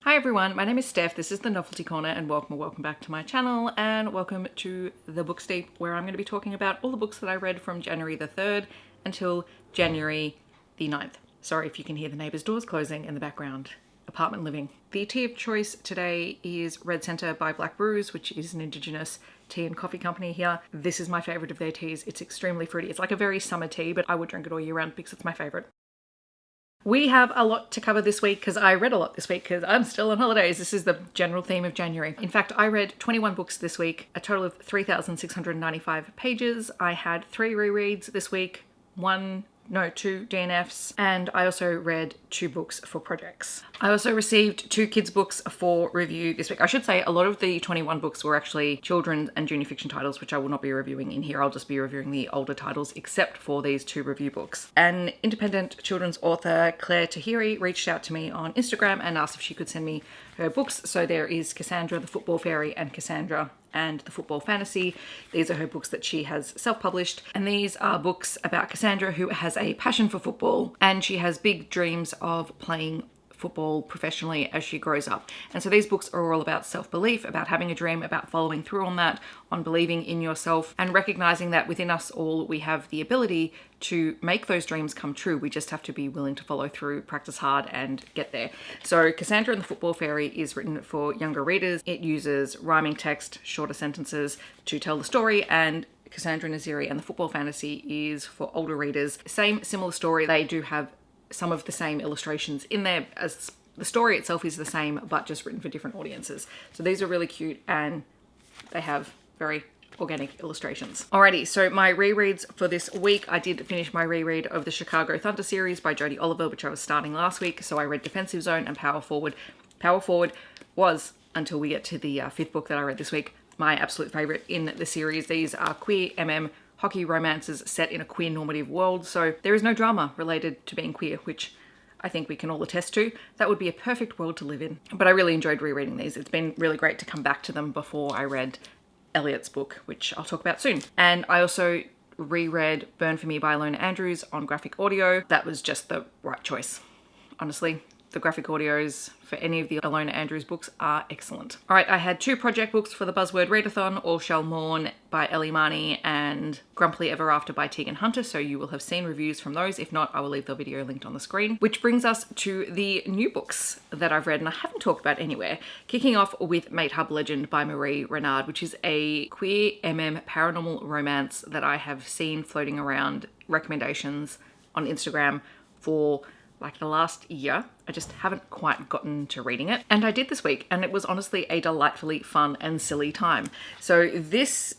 Hi everyone, my name is Steph, this is the Novelty Corner, and welcome back to my channel, and welcome to the Book Steep, where I'm going to be talking about all the books that I read from January the 3rd until January the 9th. Sorry if you can hear the neighbours' doors closing in the background. Apartment living. The tea of choice today is Red Centre by Black Brews, which is an Indigenous tea and coffee company here. This is my favourite of their teas. It's extremely fruity. It's like a very summer tea, but I would drink it all year round because it's my favourite. We have a lot to cover this week because I read a lot this week because I'm still on holidays. This is the general theme of January. In fact, I read 21 books this week, a total of 3,695 pages. I had 3 rereads this week, 2 DNFs, and I also read 2 books for projects. I also received 2 kids' books for review this week. I should say a lot of the 21 books were actually children's and junior fiction titles, which I will not be reviewing in here. I'll just be reviewing the older titles, except for these 2 review books. An independent children's author, Clare Taheri, reached out to me on Instagram and asked if she could send me her books. So there is Cassandra, the Football Fairy, and Cassandra and the Football Fantasy. These are her books that she has self-published, and these are books about Cassandra, who has a passion for football and she has big dreams of playing football professionally as she grows up. And so these books are all about self-belief, about having a dream, about following through on that, on believing in yourself, and recognizing that within us all we have the ability to make those dreams come true. We just have to be willing to follow through, practice hard, and get there. So Cassandra and the Football Fairy is written for younger readers. It uses rhyming text, shorter sentences to tell the story, and Cassandra, Naseri and the Football Fantasy is for older readers. Similar story. They do have some of the same illustrations in there, as the story itself is the same, but just written for different audiences. So these are really cute and they have very organic illustrations. Alrighty, so my rereads for this week, I did finish my reread of the Chicago Thunder series by Jodi, which I was starting last week. So I read Defensive Zone and Power Forward. Power Forward was, until we get to the 5th book that I read this week, my absolute favourite in the series. These are queer hockey romances set in a queer normative world, so there is no drama related to being queer, which I think we can all attest to. That would be a perfect world to live in. But I really enjoyed rereading these. It's been really great to come back to them before I read Elliot's book, which I'll talk about soon. And I also reread Burn For Me by Ilona Andrews on graphic audio. That was just the right choice, honestly. The graphic audios for any of the Ilona Andrews books are excellent. All right, I had 2 project books for the Buzzword Readathon, All Shall Mourn by Ellie, Marney, and Grumpily Ever After by Teagan, so you will have seen reviews from those. If not, I will leave the video linked on the screen. Which brings us to the new books that I've read and I haven't talked about anywhere. Kicking off with MateHub Legend by Reynard, which is a queer paranormal romance that I have seen floating around recommendations on Instagram for like the last year. I just haven't quite gotten to reading it. And I did this week, and it was honestly a delightfully fun and silly time. So this,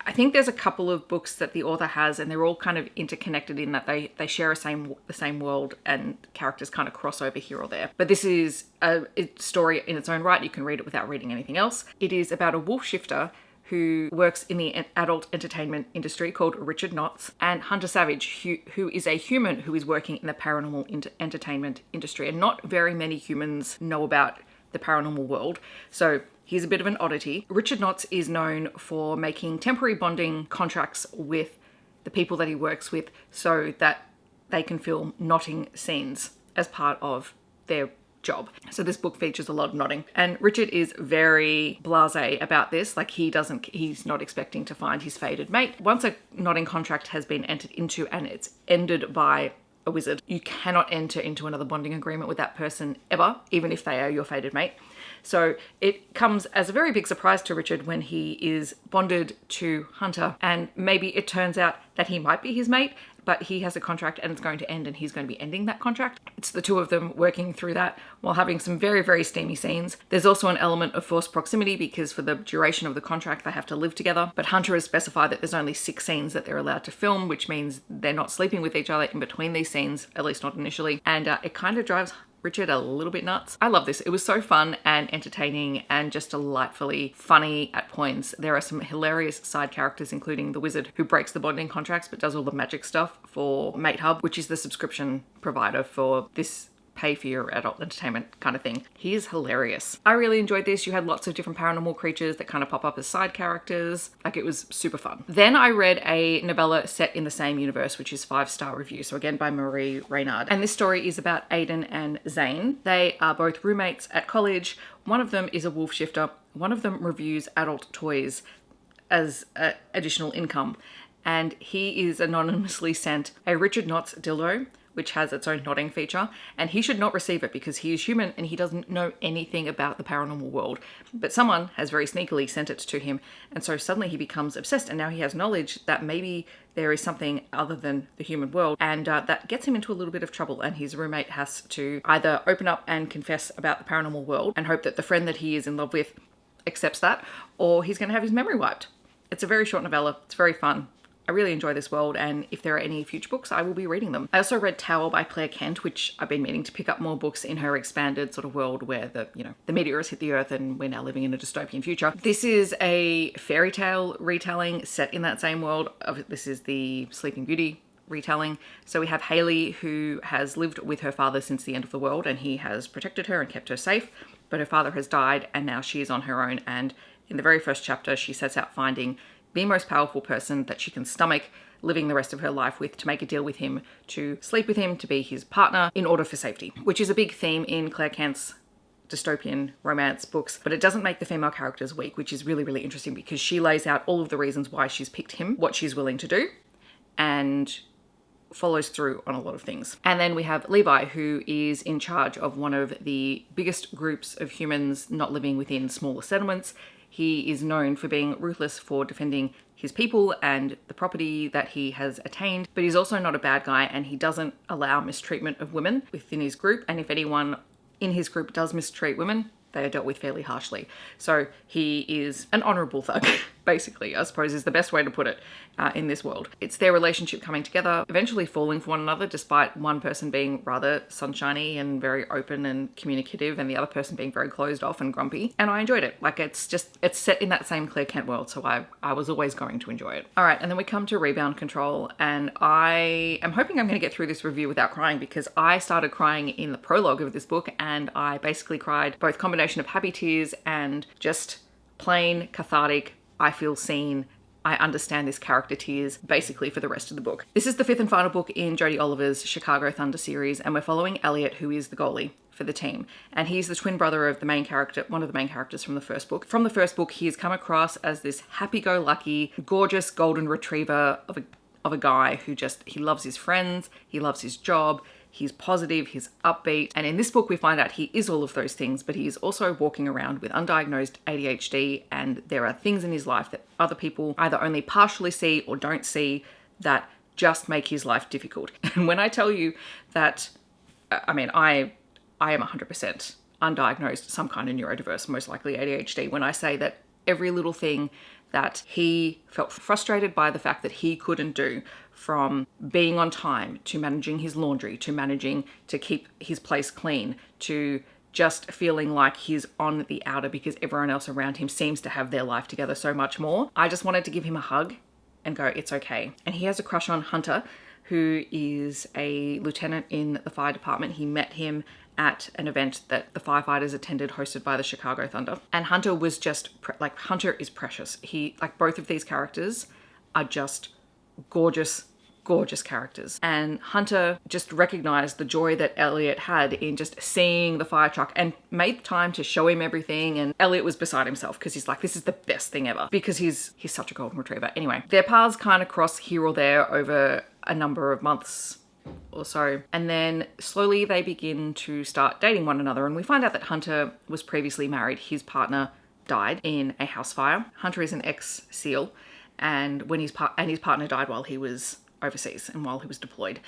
I think there's a couple of books that the author has, and they're all kind of interconnected in that they share the same world and characters kind of cross over here or there. But this is a story in its own right. You can read it without reading anything else. It is about a wolf shifter who works in the adult entertainment industry called Richard Knotts, and Hunter Savage, who is a human who is working in the paranormal entertainment industry. And not very many humans know about the paranormal world, so he's a bit of an oddity. Richard Knotts is known for making temporary bonding contracts with the people that he works with so that they can film knotting scenes as part of their job. So this book features a lot of nodding, and Richard is very blasé about this. Like he's not expecting to find his fated mate. Once a nodding contract has been entered into and it's ended by a wizard, you cannot enter into another bonding agreement with that person ever, even if they are your fated mate. So it comes as a very big surprise to Richard when he is bonded to Hunter, and maybe it turns out that he might be his mate, but he has a contract and it's going to end and he's going to be ending that contract. It's the 2 of them working through that while having some very, very steamy scenes. There's also an element of forced proximity because for the duration of the contract, they have to live together. But Hunter has specified that there's only 6 scenes that they're allowed to film, which means they're not sleeping with each other in between these scenes, at least not initially. And it kind of drives Richard a little bit nuts. I love this. It was so fun and entertaining and just delightfully funny at points. There are some hilarious side characters, including the wizard who breaks the bonding contracts but does all the magic stuff for MateHub, which is the subscription provider for this pay for your adult entertainment kind of thing. He is hilarious. I really enjoyed this. You had lots of different paranormal creatures that kind of pop up as side characters. Like, it was super fun. Then I read a novella set in the same universe, which is 5-star review. So again, by Marie Reynard. And this story is about Aiden and Zane. They are both roommates at college. One of them is a wolf shifter. One of them reviews adult toys as additional income. And he is anonymously sent a Richard Knott's dildo, which has its own nodding feature, and he should not receive it because he is human and he doesn't know anything about the paranormal world. But someone has very sneakily sent it to him, and so suddenly he becomes obsessed, and now he has knowledge that maybe there is something other than the human world, and that gets him into a little bit of trouble, and his roommate has to either open up and confess about the paranormal world and hope that the friend that he is in love with accepts that, or he's going to have his memory wiped. It's a very short novella. It's very fun. I really enjoy this world, and if there are any future books, I will be reading them. I also read Tower by Clare Kent, which I've been meaning to pick up more books in her expanded sort of world where the meteor has hit the earth and we're now living in a dystopian future. This is a fairy tale retelling set in that same world. This is the Sleeping Beauty retelling. So we have Hayley, who has lived with her father since the end of the world, and he has protected her and kept her safe, but her father has died and now she is on her own. And in the very first chapter, she sets out finding the most powerful person that she can stomach living the rest of her life with, to make a deal with him, to sleep with him, to be his partner in order for safety, which is a big theme in Clare Kent's dystopian romance books. But it doesn't make the female characters weak, which is really, really interesting because she lays out all of the reasons why she's picked him, what she's willing to do, and follows through on a lot of things. And then we have Levi, who is in charge of one of the biggest groups of humans not living within smaller settlements. He is known for being ruthless for defending his people and the property that he has attained, but he's also not a bad guy, and he doesn't allow mistreatment of women within his group. And if anyone in his group does mistreat women, they are dealt with fairly harshly. So he is an honourable thug, basically, I suppose is the best way to put it in this world. It's their relationship coming together, eventually falling for one another, despite one person being rather sunshiny and very open and communicative, and the other person being very closed off and grumpy. And I enjoyed it. Like, it's set in that same Clare Kent world, so I was always going to enjoy it. All right, and then we come to Rebound Control, and I am hoping I'm going to get through this review without crying, because I started crying in the prologue of this book, and I basically cried both combination of happy tears and just plain cathartic, I feel seen, I understand this character tears, basically for the rest of the book. This is the 5th and final book in Jodi Oliver's Chicago Thunder series, and we're following Elliot, who is the goalie for the team. And he's the twin brother of the main character, one of the main characters from the first book. From the first book, he has come across as this happy-go-lucky, gorgeous golden retriever of a guy who he loves his friends, he loves his job, he's positive, he's upbeat. And in this book, we find out he is all of those things, but he's also walking around with undiagnosed ADHD, and there are things in his life that other people either only partially see or don't see that just make his life difficult. And when I tell you that, I mean, I am 100% undiagnosed, some kind of neurodiverse, most likely ADHD, when I say that every little thing that he felt frustrated by the fact that he couldn't do, from being on time, to managing his laundry, to managing to keep his place clean, to just feeling like he's on the outer because everyone else around him seems to have their life together so much more. I just wanted to give him a hug and go, it's okay. And he has a crush on Hunter, who is a lieutenant in the fire department. He met him at an event that the firefighters attended, hosted by the Chicago Thunder. And Hunter was just, Hunter is precious. Both of these characters are just gorgeous, gorgeous characters. And Hunter just recognized the joy that Elliot had in just seeing the fire truck and made time to show him everything. And Elliot was beside himself because he's like, this is the best thing ever, because he's such a golden retriever. Anyway, their paths kind of cross here or there over a number of months or so, and then slowly they begin to start dating one another, and we find out that Hunter was previously married. His partner died in a house fire. Hunter is an ex-SEAL, and his partner died while he was overseas and while he was deployed,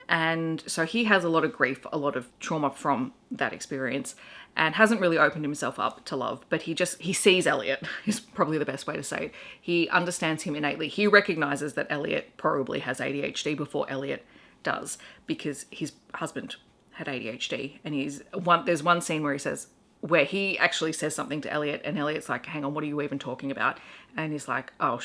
and so he has a lot of grief, a lot of trauma from that experience, and hasn't really opened himself up to love. But he sees Elliot, is probably the best way to say it. He understands him innately. He recognizes that Elliot probably has ADHD before Elliot does, because his husband had ADHD. And there's one scene where he actually says something to Elliot, and Elliot's like, hang on, what are you even talking about? And he's like, oh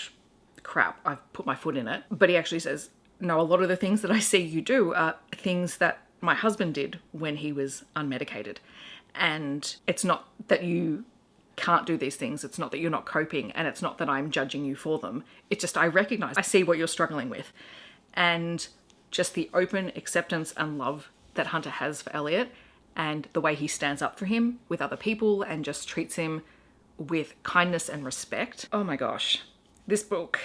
crap, I've put my foot in it. But he actually says, no, a lot of the things that I see you do are things that my husband did when he was unmedicated. And it's not that you can't do these things. It's not that you're not coping, and it's not that I'm judging you for them. It's just I recognize, I see what you're struggling with. And just the open acceptance and love that Hunter has for Elliot, and the way he stands up for him with other people and just treats him with kindness and respect. Oh my gosh, this book,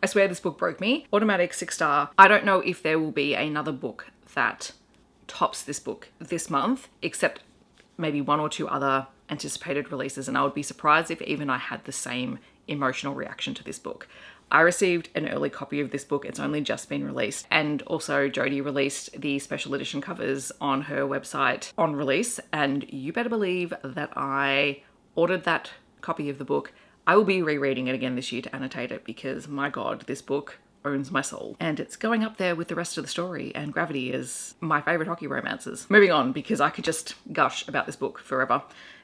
I swear this book broke me. Automatic 6-star. I don't know if there will be another book that tops this book this month, except maybe 1 or 2 other anticipated releases, and I would be surprised if even I had the same emotional reaction to this book. I received an early copy of this book. It's only just been released. And also Jodi released the special edition covers on her website on release. And you better believe that I ordered that copy of the book. I will be rereading it again this year to annotate it because my God, this book owns my soul. And it's going up there with the rest of the story, and Gravity is my favorite hockey romances. Moving on, because I could just gush about this book forever.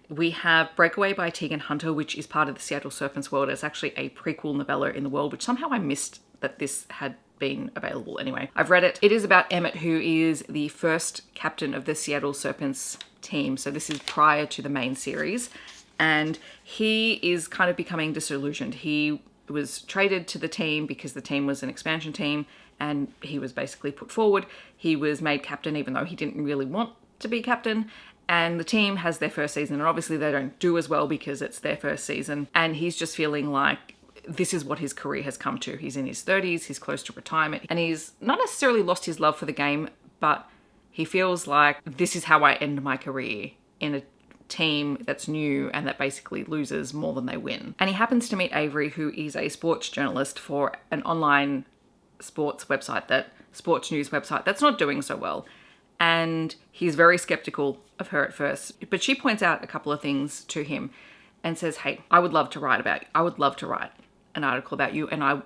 We have Breakaway by Teagan Hunter, which is part of the Seattle Serpents world. It's actually a prequel novella in the world, which somehow I missed that this had been available. Anyway, I've read it. It is about Emmett, who is the first captain of the Seattle Serpents team. So this is prior to the main series. And he is kind of becoming disillusioned. He was traded to the team because the team was an expansion team, and he was basically put forward. He was made captain even though he didn't really want to be captain. And the team has their first season, and obviously they don't do as well because it's their first season. And he's just feeling like this is what his career has come to. He's in his 30s, he's close to retirement, and he's not necessarily lost his love for the game, but he feels like this is how I end my career, in a team that's new and that basically loses more than they win. And he happens to meet Avery, who is a sports journalist for an online sports news website that's not doing so well. And he's very skeptical of her at first, but she points out a couple of things to him and says, hey, I would love to write an article about you, and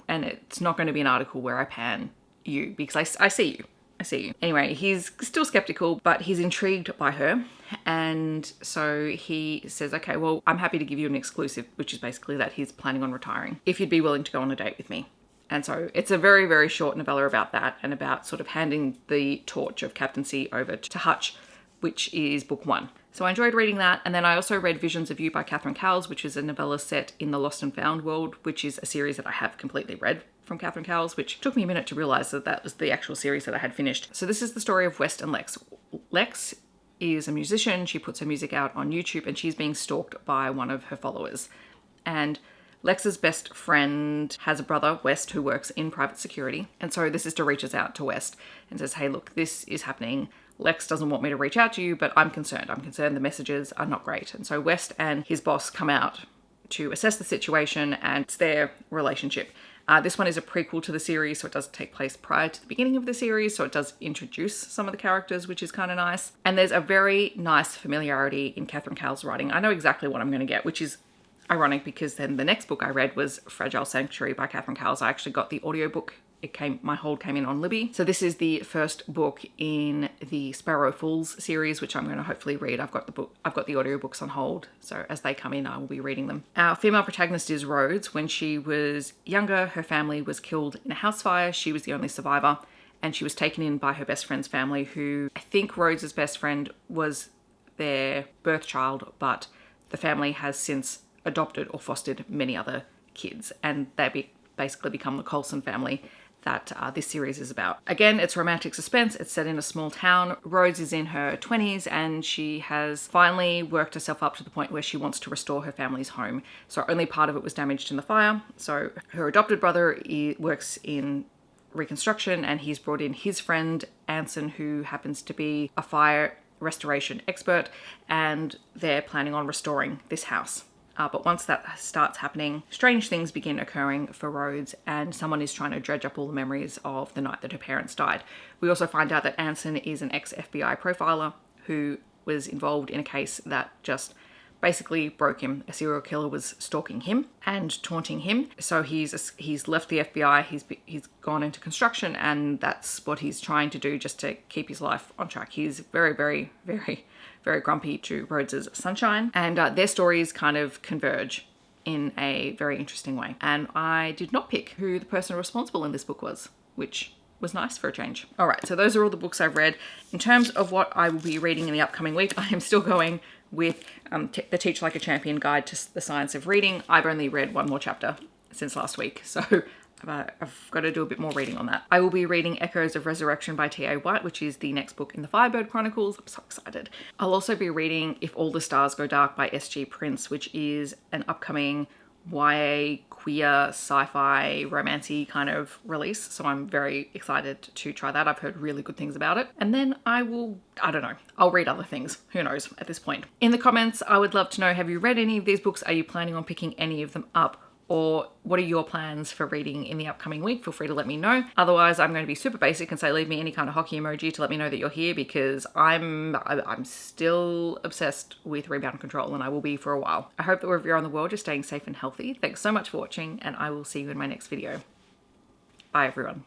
it's not going to be an article where I pan you because I see you. Anyway, he's still skeptical, but he's intrigued by her. And so he says, okay, well, I'm happy to give you an exclusive, which is basically that he's planning on retiring, if you'd be willing to go on a date with me. And so it's a very, very short novella about that, and about sort of handing the torch of captaincy over to Hutch, which is book 1. So I enjoyed reading that. And then I also read Visions of You by Cowles, which is a novella set in the Lost and Found world, which is a series that I have completely read from Cowles, which took me a minute to realize that that was the actual series that I had finished. So this is the story of West and Lex. Lex is a musician. She puts her music out on YouTube, and she's being stalked by one of her followers. And Lex's best friend has a brother, West, who works in private security. And so this sister reaches out to West and says, hey, look, this is happening. Lex doesn't want me to reach out to you, but I'm concerned. The messages are not great. And so West and his boss come out to assess the situation, and it's their relationship. This one is a prequel to the series, so it does take place prior to the beginning of the series, so it does introduce some of the characters, which is kind of nice. And there's a very nice familiarity in Cowles' writing. I know exactly what I'm going to get, which is ironic because then the next book I read was Fragile Sanctuary by Cowles. I actually got the audiobook. My hold came in on Libby. So this is the first book in the Sparrow Falls series, which I'm going to hopefully read. I've got the audiobooks on hold, so as they come in, I will be reading them. Our female protagonist is Rhodes. When she was younger, her family was killed in a house fire. She was the only survivor, and she was taken in by her best friend's family, who I think Rhodes' best friend was their birth child, but the family has since adopted or fostered many other kids, and they basically become the Coulson family that this series is about. Again, it's romantic suspense. It's set in a small town. Rhodes is in her 20s, and she has finally worked herself up to the point where she wants to restore her family's home. So only part of it was damaged in the fire. So her adopted brother works in reconstruction, and he's brought in his friend Anson, who happens to be a fire restoration expert, and they're planning on restoring this house. But once that starts happening, strange things begin occurring for Rhodes, and someone is trying to dredge up all the memories of the night that her parents died. We also find out that Anson is an ex-FBI profiler who was involved in a case that just basically broke him. A serial killer was stalking him and taunting him. So he's left the FBI, he's gone into construction, and that's what he's trying to do just to keep his life on track. He's very, very, very, very grumpy to Rhodes' sunshine, and their stories kind of converge in a very interesting way. And I did not pick who the person responsible in this book was, which was nice for a change. All right, so those are all the books I've read. In terms of what I will be reading in the upcoming week, I am still going with the Teach Like a Champion Guide to the Science of Reading. I've only read one more chapter since last week, so I've got to do a bit more reading on that. I will be reading Echoes of Resurrection by T.A. White, which is the next book in the Firebird Chronicles. I'm so excited. I'll also be reading If All the Stars Go Dark by S.G. Prince, which is an upcoming YA queer sci-fi romancy kind of release, so I'm very excited to try that. I've heard really good things about it. And then I don't know, I'll read other things, who knows at this point. In the comments, I would love to know, have you read any of these books? Are you planning on picking any of them up? Or what are your plans for reading in the upcoming week? Feel free to let me know. Otherwise, I'm going to be super basic and say leave me any kind of hockey emoji to let me know that you're here, because I'm still obsessed with Rebound Control, and I will be for a while. I hope that wherever you're in the world, you're staying safe and healthy. Thanks so much for watching, and I will see you in my next video. Bye everyone.